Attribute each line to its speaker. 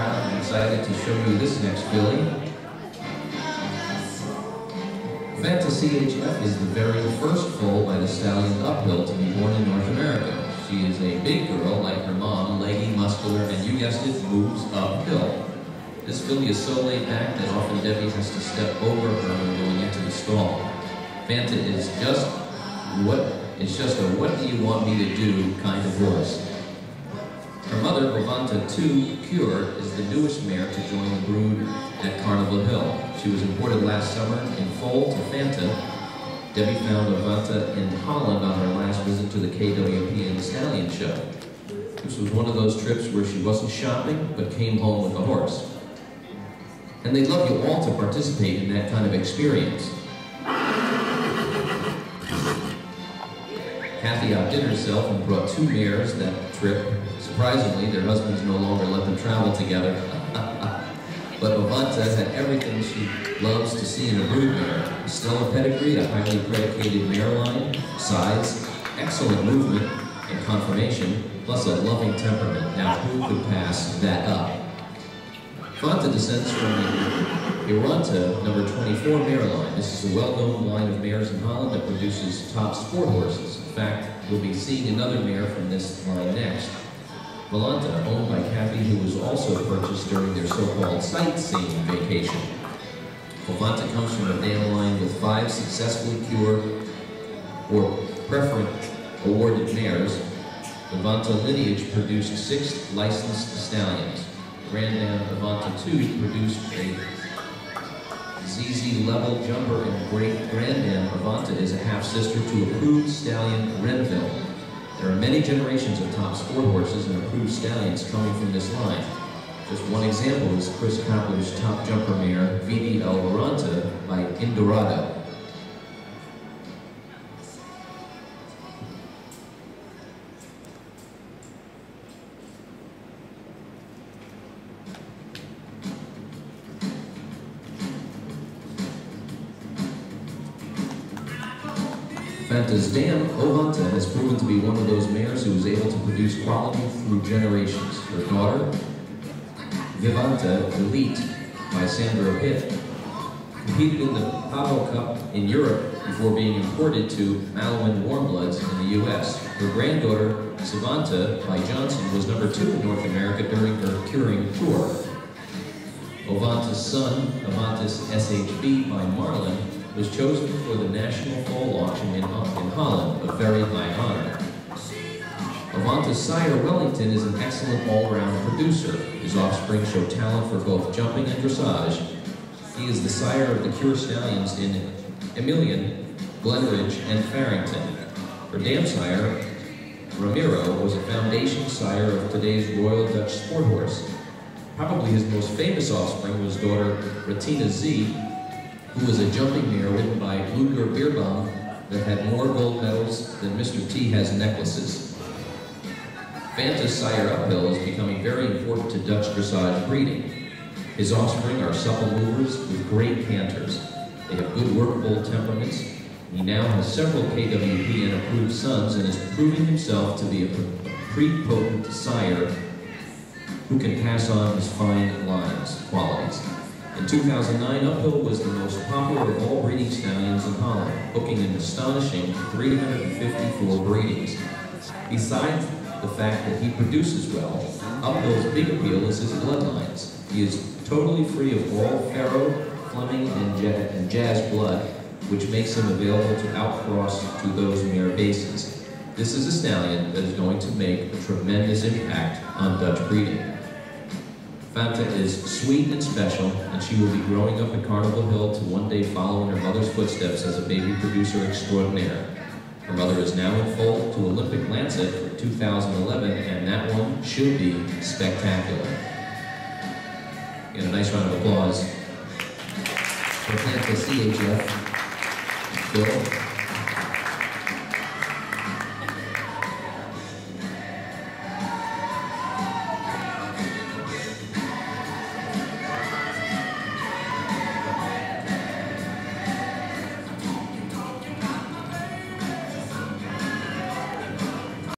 Speaker 1: proud and excited to show you this next filly. Fanta CHF is the very first foal by the stallion Uphill to be born in North America. She is a big girl like her mom, leggy, muscular, and you guessed it, moves uphill. This filly is so laid back that often Debbie has to step over her when going into the stall. Fanta is just a what do you want me to do kind of horse. Her mother, Fanta II Pure, is the newest mare to join the brood at Carnival Hill. She was imported last summer in foal to Fanta. Debbie found Fanta in Holland on her last visit to the KWP and Stallion Show. This was one of those trips where she wasn't shopping, but came home with a horse. And they'd love you all to participate in that kind of experience. Kathy outdid herself and brought 2 mares that trip. Surprisingly, their husbands no longer let them travel together. But Fanta had everything she loves to see in a brood mare. Stellar pedigree, a highly predicated mare line, size, excellent movement and conformation, plus a loving temperament. Now, who could pass that up? Fanta descends from the Iranta number 24 mare line. This is a well-known line of mares in Holland that produces top sport horses. In fact, we'll be seeing another mare from this line next. Wellington, owned by Kathy, who was also purchased during their so-called sightseeing vacation. Fanta comes from a dam line with 5 successfully cured or preferent awarded mares. The Fanta lineage produced 6 licensed stallions. Granddam Fanta II produced a ZZ level jumper, and great Granddam Fanta is a half-sister to approved stallion Renville. There are many generations of top sport horses and approved stallions coming from this line. Just one example is Chris Koppler's top jumper mare, VDL Aranta by Indorado. Fanta's dam, Fanta, has proven to be one of those mares who is able to produce quality through generations. Her daughter, Vivanta Elite by Sandra Pitt, competed in the Pavo Cup in Europe before being imported to Malouin Warmbloods in the U.S. Her granddaughter, Savanta by Johnson, was number 2 in North America during her curing tour. Ovanta's son, Avantis SHB by Marlin, was chosen for the National Foal Auction in Holland, a very high honor. Avanta's sire, Wellington, is an excellent all-round producer. His offspring show talent for both jumping and dressage. He is the sire of the Cure Stallions in Emilion, Glenridge, and Farrington. Her dam sire, Ramiro, was a foundation sire of today's Royal Dutch Sport Horse. Probably his most famous offspring was daughter Retina Z, who was a jumping mare ridden by Ludger Beerbaum that had more gold medals than Mr. T has necklaces. Fanta's sire Uphill is becoming very important to Dutch dressage breeding. His offspring are supple movers with great canters. They have good workable temperaments. He now has several KWP and approved sons and is proving himself to be a prepotent sire who can pass on his fine lines qualities. In 2009, Uphill was the most popular of all breeding stallions in Holland, booking an astonishing 354 breedings. Besides the fact that he produces well, Uphill's big appeal is his bloodlines. He is totally free of all Pharaoh, Fleming, and Jazz blood, which makes him available to outcross to those mare bases. This is a stallion that is going to make a tremendous impact on Dutch breeding. Fanta is sweet and special, and she will be growing up at Carnival Hill to one day follow in her mother's footsteps as a baby producer extraordinaire. Her mother is now in foal to Olympic Lancet for 2011, and that one should be spectacular. Get a nice round of applause for Fanta CHF. Bill.